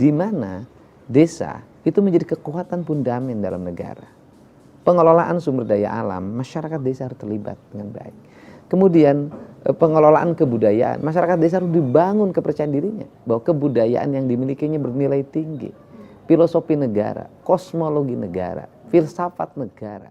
di mana desa itu menjadi kekuatan fundamen dalam negara. Pengelolaan sumber daya alam, masyarakat desa harus terlibat dengan baik. Kemudian pengelolaan kebudayaan, masyarakat desa harus dibangun kepercayaan dirinya bahwa kebudayaan yang dimilikinya bernilai tinggi. Filosofi negara, kosmologi negara, filsafat negara.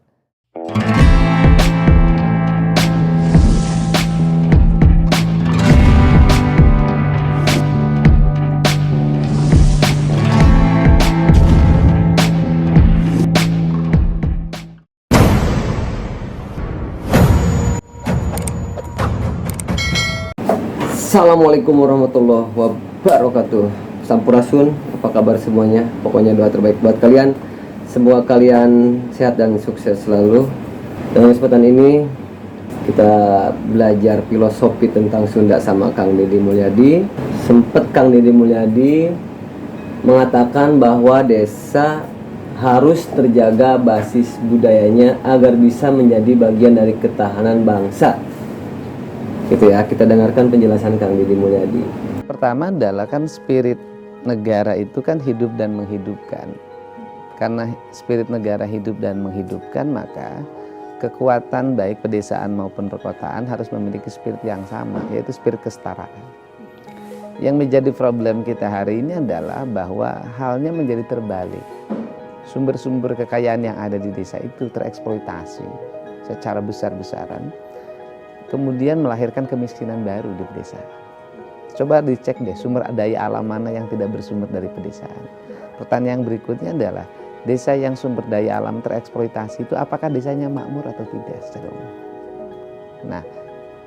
Assalamualaikum warahmatullahi wabarakatuh. Sampurasun, apa kabar semuanya? Pokoknya doa terbaik buat kalian. Semoga kalian sehat dan sukses selalu. Dalam kesempatan ini kita belajar filosofi tentang Sunda sama Kang Deddy Mulyadi. Sempet Kang Deddy Mulyadi mengatakan bahwa desa harus terjaga basis budayanya agar bisa menjadi bagian dari ketahanan bangsa. Gitu ya, kita dengarkan penjelasan Kang Deddy Mulyadi. Pertama adalah kan spirit negara itu kan hidup dan menghidupkan. Karena spirit negara hidup dan menghidupkan, maka kekuatan baik pedesaan maupun perkotaan harus memiliki spirit yang sama, yaitu spirit kesetaraan. Yang menjadi problem kita hari ini adalah bahwa halnya menjadi terbalik. Sumber-sumber kekayaan yang ada di desa itu tereksploitasi secara besar-besaran, kemudian melahirkan kemiskinan baru di pedesaan. Coba dicek deh sumber daya alam mana yang tidak bersumber dari pedesaan. Pertanyaan berikutnya adalah, desa yang sumber daya alam tereksploitasi itu apakah desanya makmur atau tidak secara umum? Nah,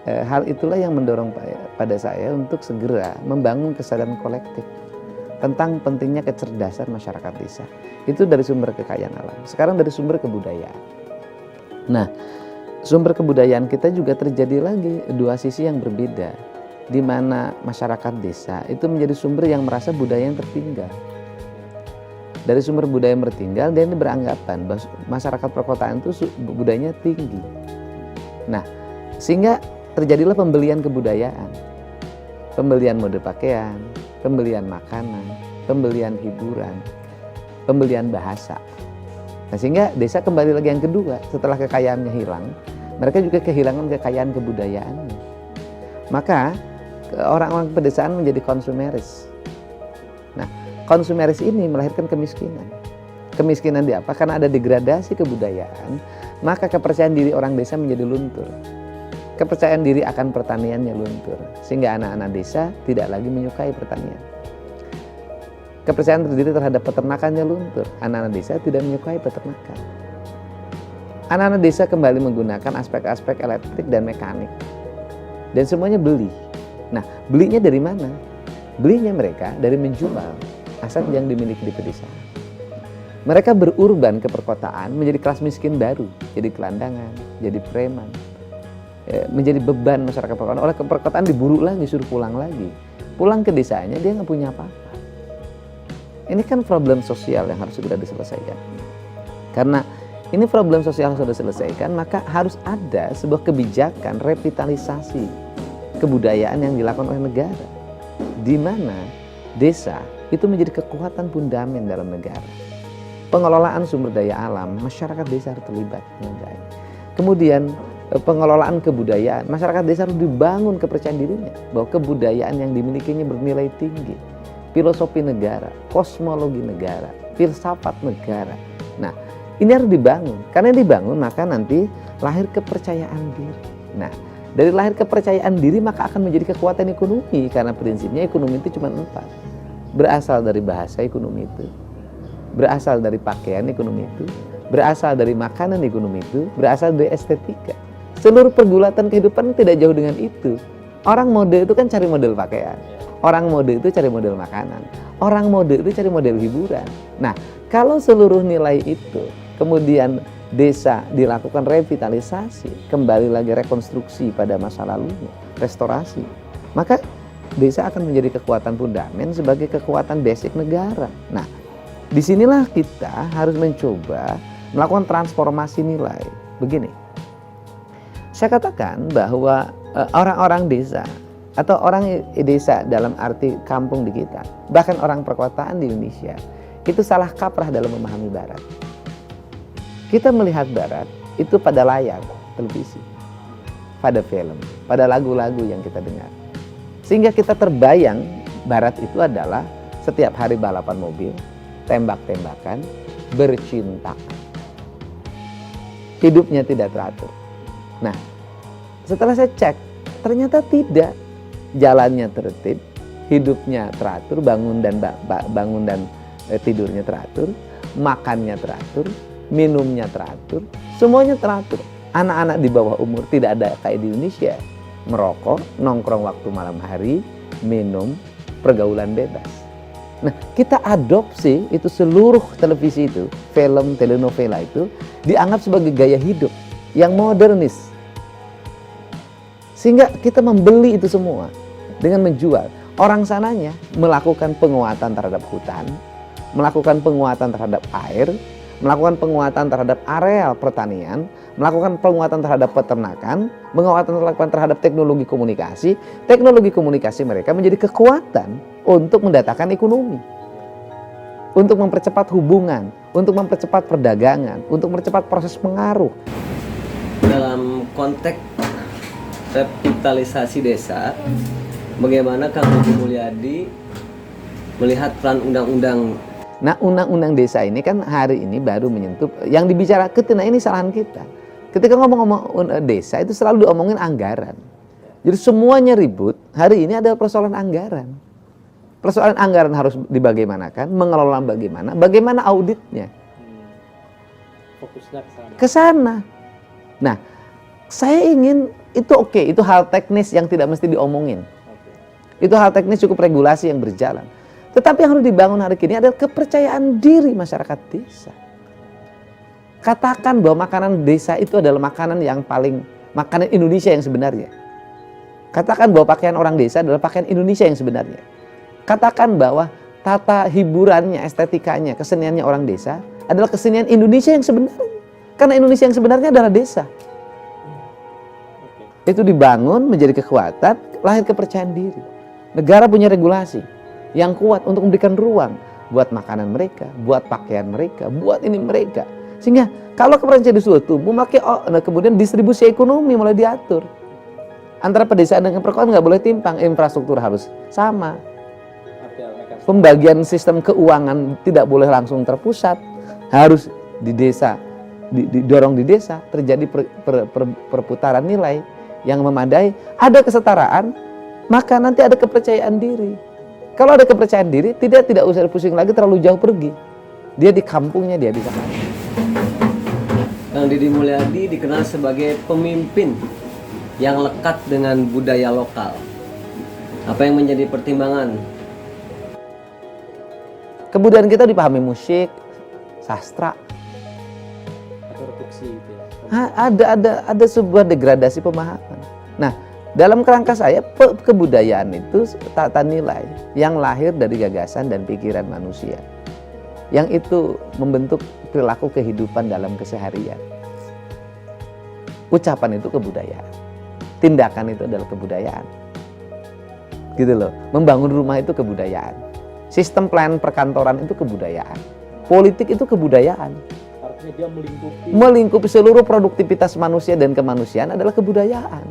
hal itulah yang mendorong pada saya untuk segera membangun kesadaran kolektif tentang pentingnya kecerdasan masyarakat desa. Itu dari sumber kekayaan alam. Sekarang dari sumber kebudayaan. Nah, sumber kebudayaan kita juga terjadi lagi dua sisi yang berbeda, di mana masyarakat desa itu menjadi sumber yang merasa budaya yang tertinggal. Dari sumber budaya yang tertinggal, dia ini beranggapan bahwa masyarakat perkotaan itu budayanya tinggi. Nah, sehingga terjadilah pembelian kebudayaan, pembelian mode pakaian, pembelian makanan, pembelian hiburan, pembelian bahasa. Nah, sehingga desa kembali lagi yang kedua, setelah kekayaannya hilang, mereka juga kehilangan kekayaan kebudayaannya. Maka orang-orang pedesaan menjadi konsumeris. Nah, konsumeris ini melahirkan kemiskinan. Kemiskinan di apa? Karena ada degradasi kebudayaan, maka kepercayaan diri orang desa menjadi luntur. Kepercayaan diri akan pertaniannya luntur, sehingga anak-anak desa tidak lagi menyukai pertanian. Kepercayaan diri terhadap peternakannya luntur, anak-anak desa tidak menyukai peternakan. Anak-anak desa kembali menggunakan aspek-aspek elektrik dan mekanik. Dan semuanya beli. Nah, belinya dari mana? Belinya mereka dari menjual aset yang dimiliki di pedesaan. Mereka berurban ke perkotaan menjadi kelas miskin baru. Jadi gelandangan, jadi preman. Menjadi beban masyarakat perkotaan. Oleh ke perkotaan diburu lagi, suruh pulang lagi. Pulang ke desanya dia nggak punya apa-apa. Ini kan problem sosial yang harus segera diselesaikan. Karena ini problem sosial sudah diselesaikan, maka harus ada sebuah kebijakan revitalisasi kebudayaan yang dilakukan oleh negara, di mana desa itu menjadi kekuatan fundamen dalam negara. Pengelolaan sumber daya alam, masyarakat desa harus terlibat dengan baik. Kemudian pengelolaan kebudayaan, masyarakat desa harus dibangun kepercayaan dirinya bahwa kebudayaan yang dimilikinya bernilai tinggi. Filosofi negara, kosmologi negara, filsafat negara. Nah, ini harus dibangun. Karena dibangun maka nanti lahir kepercayaan diri. Nah, dari lahir kepercayaan diri maka akan menjadi kekuatan ekonomi. Karena prinsipnya ekonomi itu cuma 4. Berasal dari bahasa ekonomi itu, berasal dari pakaian ekonomi itu, berasal dari makanan ekonomi itu, berasal dari estetika. Seluruh pergulatan kehidupan tidak jauh dengan itu. Orang mode itu kan cari model pakaian. Orang mode itu cari model makanan. Orang mode itu cari model hiburan. Nah, kalau seluruh nilai itu kemudian desa dilakukan revitalisasi, kembali lagi rekonstruksi pada masa lalunya, restorasi, maka desa akan menjadi kekuatan fundamen sebagai kekuatan basic negara. Nah, disinilah kita harus mencoba melakukan transformasi nilai. Begini, saya katakan bahwa orang-orang desa atau orang desa dalam arti kampung di kita, bahkan orang perkotaan di Indonesia, itu salah kaprah dalam memahami Barat. Kita melihat Barat itu pada layar televisi, pada film, pada lagu-lagu yang kita dengar. Sehingga kita terbayang Barat itu adalah setiap hari balapan mobil, tembak-tembakan, bercinta. Hidupnya tidak teratur. Nah, setelah saya cek, ternyata tidak. Jalannya tertib, hidupnya teratur, bangun dan tidurnya teratur, makannya teratur, minumnya teratur, semuanya teratur. Anak-anak di bawah umur tidak ada kayak di Indonesia, merokok, nongkrong waktu malam hari, minum, pergaulan bebas. Nah, kita adopsi itu seluruh televisi itu, film, telenovela itu dianggap sebagai gaya hidup yang modernis. Sehingga kita membeli itu semua dengan menjual. Orang sananya melakukan penguatan terhadap hutan, melakukan penguatan terhadap air, melakukan penguatan terhadap areal pertanian, melakukan penguatan terhadap peternakan, melakukan terhadap teknologi komunikasi. Teknologi komunikasi mereka menjadi kekuatan untuk mendatangkan ekonomi, untuk mempercepat hubungan, untuk mempercepat perdagangan, untuk mempercepat proses pengaruh. Dalam konteks revitalisasi desa, bagaimana Kang Deddy Mulyadi melihat peran undang-undang? Nah, undang-undang desa ini kan hari ini baru menyentuh, yang dibicarakan, nah ini kesalahan kita. Ketika ngomong-ngomong desa itu selalu diomongin anggaran. Jadi semuanya ribut, hari ini ada persoalan anggaran. Persoalan anggaran harus dibagaimanakan, mengelola bagaimana auditnya. Fokusnya Ke sana. Nah, saya ingin itu oke, itu hal teknis yang tidak mesti diomongin. Itu hal teknis cukup regulasi yang berjalan. Tetapi yang harus dibangun hari ini adalah kepercayaan diri masyarakat desa. Katakan bahwa makanan desa itu adalah makanan yang paling, makanan Indonesia yang sebenarnya. Katakan bahwa pakaian orang desa adalah pakaian Indonesia yang sebenarnya. Katakan bahwa tata hiburannya, estetikanya, keseniannya orang desa adalah kesenian Indonesia yang sebenarnya. Karena Indonesia yang sebenarnya adalah desa. Itu dibangun menjadi kekuatan, lahir kepercayaan diri. Negara punya regulasi yang kuat untuk memberikan ruang buat makanan mereka, buat pakaian mereka, buat ini mereka. Sehingga kalau kepercayaan diri sudah tumbuh, maka kemudian distribusi ekonomi mulai diatur. Antara pedesaan dengan perkotaan nggak boleh timpang, infrastruktur harus sama. Pembagian sistem keuangan tidak boleh langsung terpusat, harus di desa, didorong di desa, terjadi perputaran nilai yang memadai, ada kesetaraan, maka nanti ada kepercayaan diri. Kalau ada kepercayaan diri, tidak usah pusing lagi terlalu jauh pergi. Dia di kampungnya, dia di sana. Kang Deddy Mulyadi dikenal sebagai pemimpin yang lekat dengan budaya lokal. Apa yang menjadi pertimbangan? Kebudayaan kita dipahami musik, sastra. atau reduksi gitu ya. Ada sebuah degradasi pemahaman. Nah, dalam kerangka saya, kebudayaan itu tata nilai yang lahir dari gagasan dan pikiran manusia. Yang itu membentuk perilaku kehidupan dalam keseharian. Ucapan itu kebudayaan. Tindakan itu adalah kebudayaan. Gitu loh. Membangun rumah itu kebudayaan. Sistem pelayanan perkantoran itu kebudayaan. Politik itu kebudayaan. Artinya dia Melingkupi seluruh produktivitas manusia dan kemanusiaan adalah kebudayaan.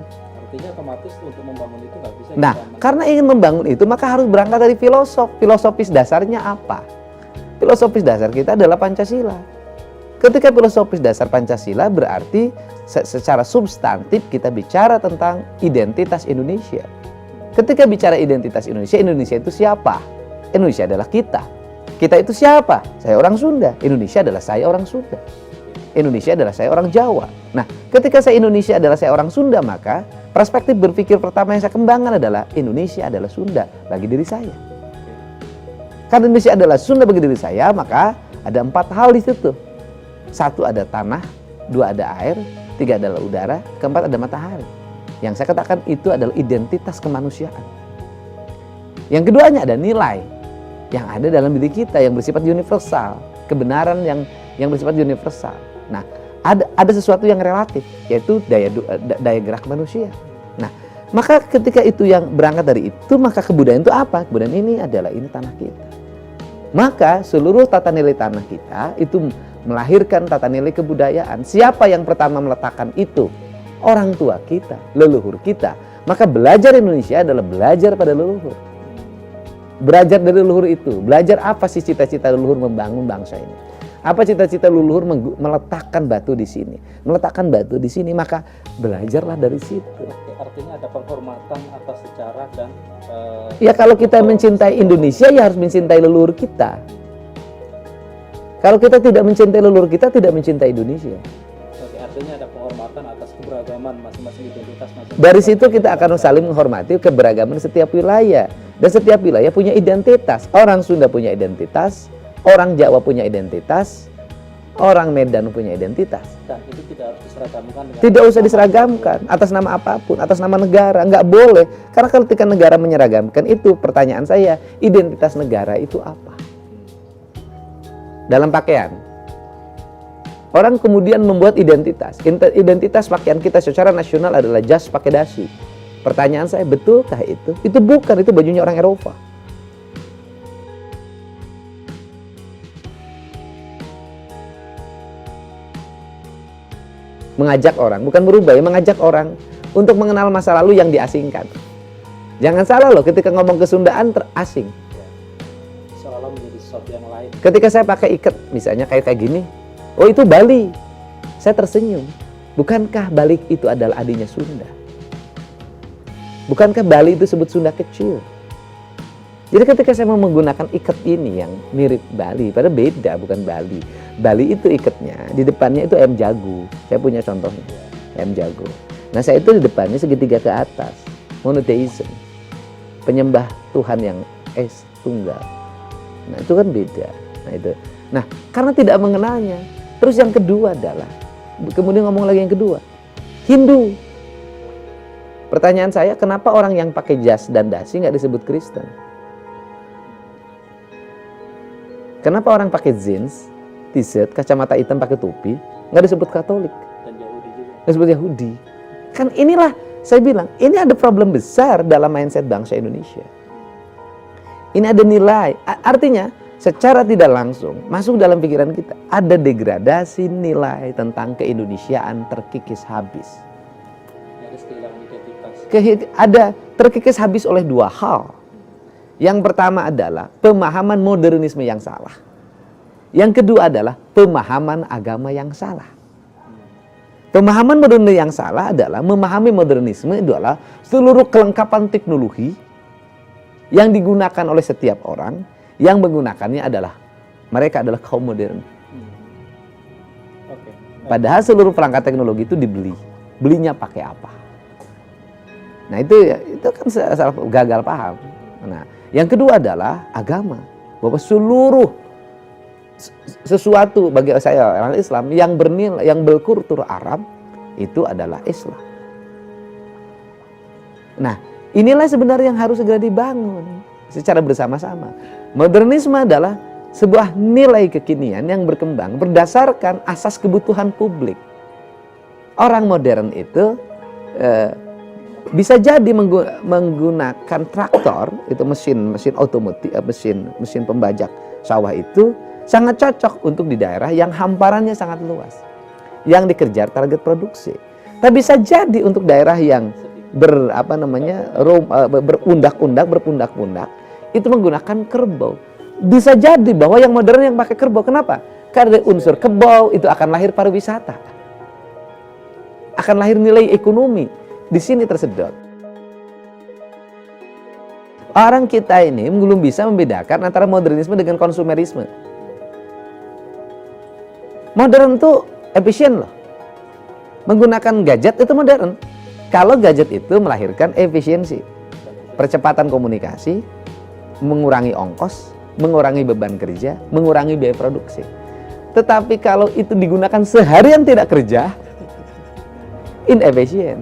artinya otomatis untuk membangun itu nggak bisa Nah, karena ingin membangun itu maka harus berangkat dari filosofis dasarnya apa? Filosofis dasar kita adalah Pancasila. Ketika filosofis dasar Pancasila berarti secara substantif kita bicara tentang identitas Indonesia. Ketika bicara identitas Indonesia, Indonesia itu siapa? Indonesia adalah kita. Kita itu siapa? Saya orang Sunda. Indonesia adalah saya orang Sunda. Indonesia adalah saya orang Jawa. Nah, ketika saya Indonesia adalah saya orang Sunda, maka perspektif berpikir pertama yang saya kembangkan adalah Indonesia adalah Sunda bagi diri saya. Karena Indonesia adalah Sunda bagi diri saya, maka ada 4 hal di situ. 1 ada tanah, 2 ada air, 3 adalah udara, 4 ada matahari. Yang saya katakan itu adalah identitas kemanusiaan. Yang keduanya ada nilai yang ada dalam diri kita yang bersifat universal, kebenaran yang bersifat universal. Nah, ada sesuatu yang relatif, yaitu daya gerak manusia. Nah, Maka ketika itu yang berangkat dari itu, maka kebudayaan itu apa? Kebudayaan ini adalah ini tanah kita. Maka seluruh tata nilai tanah kita itu melahirkan tata nilai kebudayaan. Siapa yang pertama meletakkan itu? Orang tua kita, leluhur kita. Maka belajar Indonesia adalah belajar pada leluhur. Belajar dari leluhur itu. Belajar apa sih cita-cita leluhur membangun bangsa ini? Apa cita-cita leluhur meletakkan batu di sini? Meletakkan batu di sini, maka belajarlah dari situ. Oke, artinya ada penghormatan atas sejarah dan Ya kalau kita mencintai Indonesia, ya harus mencintai leluhur kita. Kalau kita tidak mencintai leluhur kita, tidak mencintai Indonesia. oke, artinya ada penghormatan atas keberagaman masing-masing identitas masing-masing. Dari situ kita akan saling menghormati keberagaman setiap wilayah. Dan setiap wilayah punya identitas. Orang Sunda punya identitas, orang Jawa punya identitas, orang Medan punya identitas. Dan itu tidak harus diseragamkan dengan Tidak usah diseragamkan atas nama apapun, atas nama negara. Nggak boleh. Karena kalau ketika negara menyeragamkan itu, pertanyaan saya, identitas negara itu apa? Dalam pakaian. Orang kemudian membuat identitas. Identitas pakaian kita secara nasional adalah jas pakai dasi. Pertanyaan saya, betulkah itu? Itu bukan, itu bajunya orang Eropa. Mengajak orang, bukan berubah ya, mengajak orang untuk mengenal masa lalu yang diasingkan. Jangan salah loh, ketika ngomong kesundaan terasing. seolah menjadi sesuatu yang lain. Ketika saya pakai ikat, misalnya kayak gini, oh itu Bali. Saya tersenyum. Bukankah Bali itu adalah adiknya Sunda? Bukankah Bali itu sebut Sunda kecil? Jadi ketika saya mau menggunakan ikat ini yang mirip Bali, padahal beda, bukan Bali. Bali itu ikatnya, di depannya itu ayam jago. Saya punya contohnya, ayam jago. Nah saya itu di depannya segitiga ke atas, monotheism, penyembah Tuhan yang tunggal. Nah itu kan beda. Nah karena tidak mengenalnya. Terus yang kedua adalah, kemudian ngomong lagi yang kedua, Hindu. Pertanyaan saya, kenapa orang yang pakai jas dan dasi nggak disebut Kristen? Kenapa orang pakai jeans, t-shirt, kacamata hitam, pakai topi, nggak disebut Katolik? Dan Yahudi juga. Nggak disebut Yahudi. Kan inilah, saya bilang, ini ada problem besar dalam mindset bangsa Indonesia. Ini ada nilai, artinya secara tidak langsung masuk dalam pikiran kita, ada degradasi nilai tentang keindonesiaan terkikis habis. Nyaris kehilangan identitas. Ada terkikis habis oleh dua hal. Yang pertama adalah pemahaman modernisme yang salah. Yang kedua adalah pemahaman agama yang salah. Pemahaman modernisme yang salah adalah memahami modernisme adalah seluruh kelengkapan teknologi yang digunakan oleh setiap orang, yang menggunakannya adalah mereka adalah kaum modern. Oke. Padahal seluruh perangkat teknologi itu dibeli. Belinya pakai apa? Nah itu kan salah gagal paham. Nah, yang kedua adalah agama. Bahwa seluruh sesuatu bagi saya orang Islam yang bernilai, yang berkultur Arab itu adalah Islam. Nah, inilah sebenarnya yang harus segera dibangun secara bersama-sama. Modernisme adalah sebuah nilai kekinian yang berkembang berdasarkan asas kebutuhan publik. Orang modern itu bisa jadi menggunakan traktor, itu mesin otomotif, mesin pembajak sawah itu sangat cocok untuk di daerah yang hamparannya sangat luas, yang dikejar target produksi. Tapi bisa jadi untuk daerah yang berpundak-pundak itu menggunakan kerbau. Bisa jadi bahwa yang modern yang pakai kerbau. Kenapa? Karena unsur kerbau itu akan lahir pariwisata, akan lahir nilai ekonomi. Di sini tersedot. Orang kita ini belum bisa membedakan antara modernisme dengan konsumerisme. Modern itu efisien loh. Menggunakan gadget itu modern. Kalau gadget itu melahirkan efisiensi, percepatan komunikasi, mengurangi ongkos, mengurangi beban kerja, mengurangi biaya produksi. Tetapi kalau itu digunakan seharian tidak kerja, inefisien,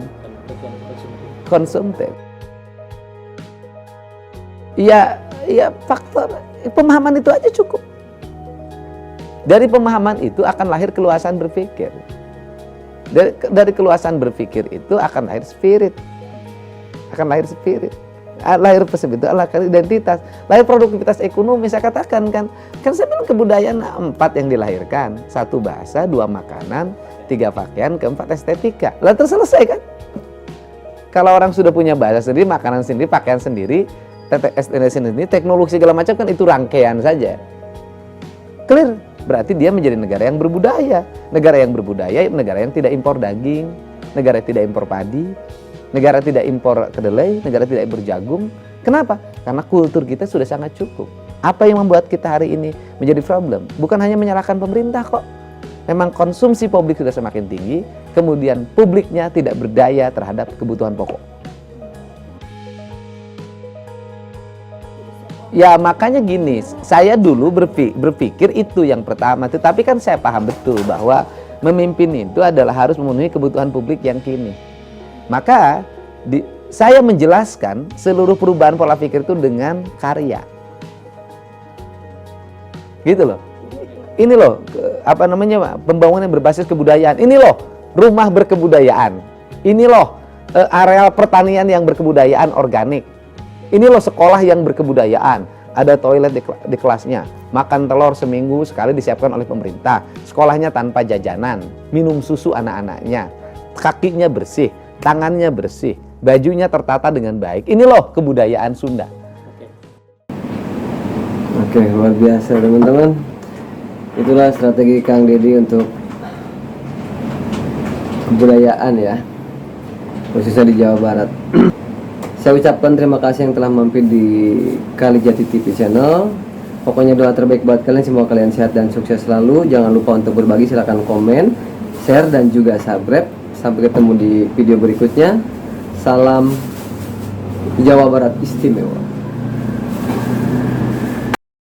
konsumtif. Ya faktor pemahaman itu aja cukup. Dari pemahaman itu akan lahir keluasan berpikir. Dari keluasan berpikir itu akan lahir spirit. akan lahir spirit, lahir spiritual, lahir identitas, lahir produktivitas ekonomi. Saya katakan kan saya bilang kebudayaan 4 yang dilahirkan, 1 bahasa, 2 makanan, 3 pakaian, 4 estetika. Lah terselesai kan? Kalau orang sudah punya bahasa sendiri, makanan sendiri, pakaian sendiri, estetika sendiri, teknologi segala macam kan itu rangkaian saja. Clear? Berarti dia menjadi negara yang berbudaya. Negara yang berbudaya, negara yang tidak impor daging, negara yang tidak impor padi, negara tidak impor kedelai, negara tidak impor jagung. Kenapa? Karena kultur kita sudah sangat cukup. Apa yang membuat kita hari ini menjadi problem? Bukan hanya menyalahkan pemerintah kok. Memang konsumsi publik sudah semakin tinggi, kemudian publiknya tidak berdaya terhadap kebutuhan pokok. Ya makanya gini, saya dulu berpikir itu yang pertama, tetapi kan saya paham betul bahwa memimpin itu adalah harus memenuhi kebutuhan publik yang kini. Maka saya menjelaskan seluruh perubahan pola pikir itu dengan karya. Gitu loh. Ini loh, pembangunan berbasis kebudayaan. Ini loh, rumah berkebudayaan. Ini loh, areal pertanian yang berkebudayaan organik. Ini loh, sekolah yang berkebudayaan. Ada toilet di kelasnya. Makan telur seminggu sekali disiapkan oleh pemerintah. Sekolahnya tanpa jajanan. Minum susu anak-anaknya. Kakinya bersih, tangannya bersih, bajunya tertata dengan baik. Ini loh kebudayaan Sunda. Oke, luar biasa teman-teman. Itulah strategi Kang Deddy untuk kebudayaan ya, khususnya di Jawa Barat. Saya ucapkan terima kasih yang telah mampir di Kalijati TV channel. Pokoknya doa terbaik buat kalian, semoga kalian sehat dan sukses selalu. Jangan lupa untuk berbagi, silahkan komen, share, dan juga subscribe. Sampai ketemu di video berikutnya. Salam Jawa Barat istimewa.